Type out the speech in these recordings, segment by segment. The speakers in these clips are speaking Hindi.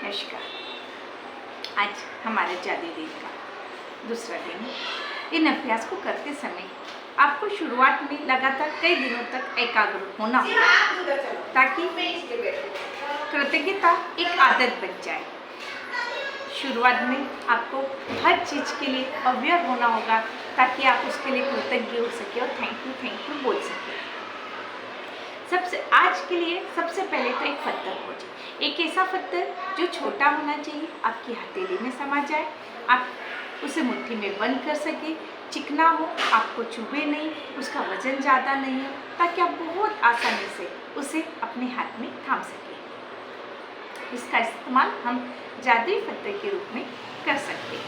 नमस्कार। आज हमारे जादुई दिन का दूसरा दिन है। इन अभ्यास को करते समय आपको शुरुआत में लगातार कई दिनों तक एकाग्र होना होगा ताकि कृतज्ञता एक आदत बन जाए। शुरुआत में आपको हर चीज़ के लिए अवेयर होना होगा ताकि आप उसके लिए कृतज्ञ हो सके और थैंक यू बोल सके। आज के लिए सबसे पहले तो एक पत्थर खोजें, एक ऐसा पत्थर जो छोटा होना चाहिए, आपकी हथेली में समा जाए, आप उसे मुट्ठी में बंद कर सके, चिकना हो, आपको चुभे नहीं, उसका वजन ज़्यादा नहीं हो, ताकि आप बहुत आसानी से उसे अपने हाथ में थाम सकें। इसका इस्तेमाल हम जादुई पत्थर के रूप में कर सकते हैं।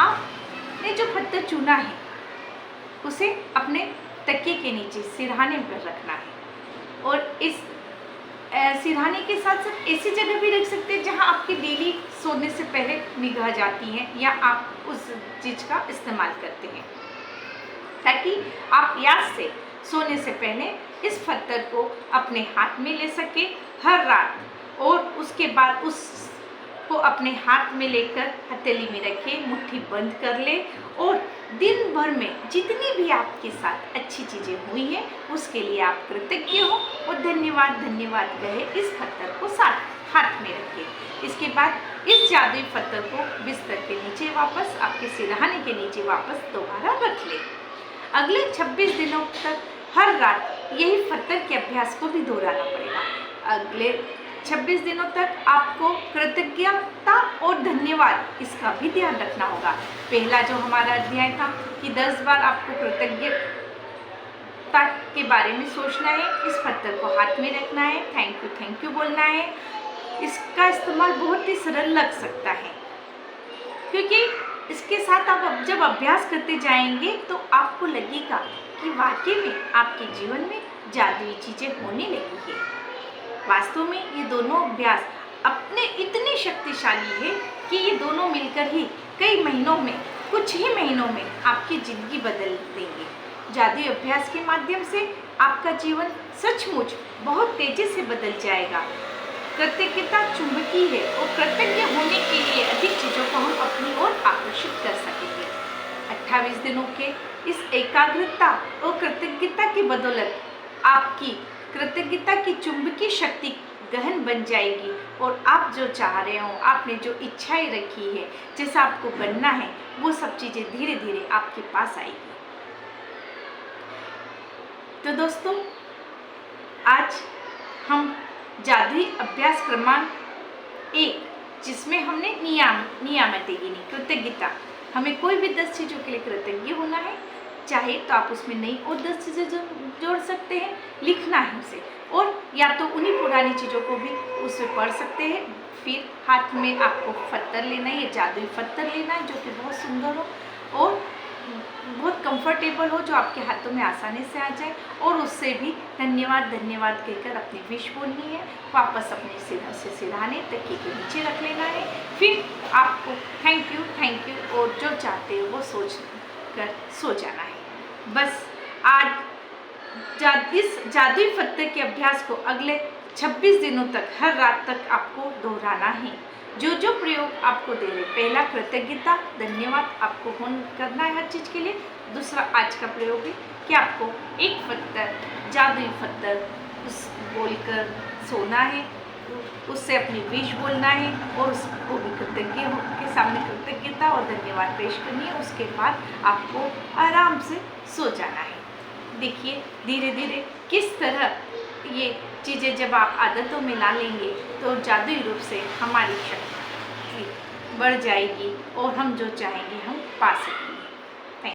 आपने जो पत्थर चुना है उसे अपने तकिए के नीचे सिरहाने पर रखना है और इस सिरहाने के साथ साथ ऐसी जगह भी रख सकते हैं जहां आपकी डेली सोने से पहले निगाह जाती है या आप उस चीज़ का इस्तेमाल करते हैं, ताकि आप याद से सोने से पहले इस पत्थर को अपने हाथ में ले सके हर रात और उसके बाद उसको अपने हाथ में लेकर हथेली में रखे, मुट्ठी बंद कर ले और दिन भर में जितनी भी आपके साथ अच्छी चीज़ें हुई हैं उसके लिए आप कृतज्ञ हो और धन्यवाद कहे इस पत्थर को साथ हाथ में रखें। इसके बाद इस जादुई पत्थर को बिस्तर के नीचे वापस आपके सिरहाने के नीचे वापस दोबारा रख लें। अगले 26 दिनों तक हर रात यही पत्थर के अभ्यास को भी दोहराना पड़ेगा। अगले 26 दिनों तक आपको कृतज्ञता और धन्यवाद इसका भी ध्यान रखना होगा। पहला जो हमारा अध्याय था कि 10 बार आपको कृतज्ञता के बारे में सोचना है, इस पत्थर को हाथ में रखना है, थैंक यू बोलना है। इसका इस्तेमाल बहुत ही सरल लग सकता है क्योंकि इसके साथ आप जब अभ्यास करते जाएंगे तो आपको लगेगा कि वाकई में आपके जीवन में जादुई चीज़ें होने लगी है। वास्तव में ये दोनों अभ्यास अपने इतने शक्तिशाली है कि ये दोनों मिलकर ही कई महीनों में, कुछ ही महीनों में आपकी ज़िंदगी बदल देंगे। जादुई अभ्यास के माध्यम से आपका जीवन सचमुच बहुत तेज़ी से बदल जाएगा। कृतज्ञता चुंबकीय है और कृतज्ञ होने के लिए अधिक चीज़ों को हम अपनी ओर आकर्षित कर सकेंगे। 28 दिनों के इस एकाग्रता और कृतज्ञता की बदौलत आपकी कृतज्ञता की चुंबकीय शक्ति गहन बन जाएगी और आप जो चाह रहे हो, आपने जो इच्छाएं रखी है, जैसा आपको बनना है, वो सब चीज़ें धीरे धीरे आपके पास आएगी। तो दोस्तों, आज हम जादुई अभ्यास क्रमांक 1 जिसमें हमने नियामतें गिनी, कृतज्ञता, हमें कोई भी 10 चीज़ों के लिए कृतज्ञ होना है। चाहे तो आप उसमें नई और 10 चीज़ें जोड़ सकते हैं, लिखना है उसे, और या तो उन्हीं पुरानी चीज़ों को भी उसमें पढ़ सकते हैं। फिर हाथ में आपको पत्थर लेना है, जादुई पत्थर लेना है जो कि बहुत सुंदर हो और बहुत कंफर्टेबल हो, जो आपके हाथों में आसानी से आ जाए, और उससे भी धन्यवाद कहकर अपनी विश बोलनी है। वापस अपने सिरहाने तकिए के नीचे रख लेना है। फिर आपको थैंक यू और जो चाहते हो वो सोच कर सो जाना है। बस आज इस जादुई पत्थर के अभ्यास को अगले 26 दिनों तक हर रात तक आपको दोहराना है। जो प्रयोग आपको दे रहे, पहला कृतज्ञता, धन्यवाद आपको करना है हर चीज़ के लिए। दूसरा आज का प्रयोग है कि आपको एक पत्थर, जादुई पत्थर उस बोलकर सोना है, उससे अपनी विश बोलना है और उसको भी कृतज्ञ के सामने कृतज्ञता और धन्यवाद पेश करनी है। उसके बाद आपको आराम से सो जाना है। देखिए धीरे धीरे किस तरह ये चीज़ें जब आप आदतों में ला लेंगे तो जादुई रूप से हमारी शक्ति बढ़ जाएगी और हम जो चाहेंगे हम पा सकेंगे।